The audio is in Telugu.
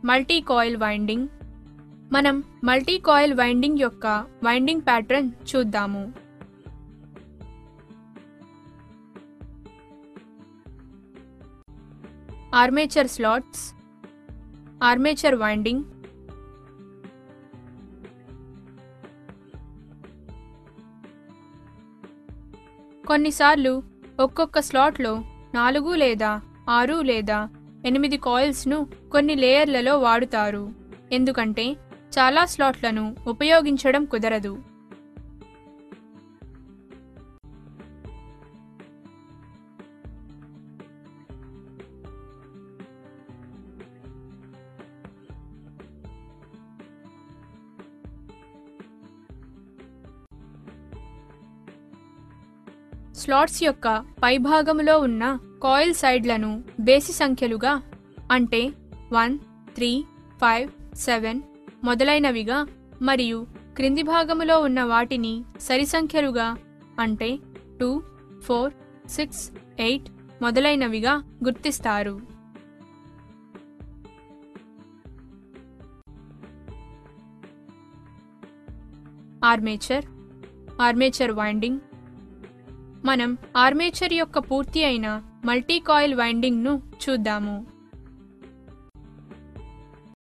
Multi coil winding. మనం మల్టీ కాయిల్ వైండింగ్ యొక్క వైండింగ్ ప్యాటర్న్ చూద్దాము. ఆర్మేచర్ స్లాట్స్, ఆర్మేచర్ వైండింగ్, కొన్నిసార్లు ఒక్కొక్క స్లాట్లో 4 లేదా 6 లేదా 8 కాయిల్స్ను కొన్ని లేయర్లలో వాడుతారు, ఎందుకంటే చాలా స్లాట్లను ఉపయోగించడం కుదరదు. స్లాట్స్ యొక్క పైభాగంలో ఉన్న కాయిల్ సైడ్లను బేసి సంఖ్యలుగా, అంటే 1, 3, 5, 7 మొదలైనవిగా, మరియు క్రింది భాగములో ఉన్న వాటిని సరి సంఖ్యలుగా, అంటే 2, 4, 6, 8 మొదలైనవిగా గుర్తిస్తారు. Armature, armature winding. మనం ఆర్మేచర్ యొక్క పూర్తి అయిన మల్టీ కాయిల్ వైండింగ్ను చూద్దాము.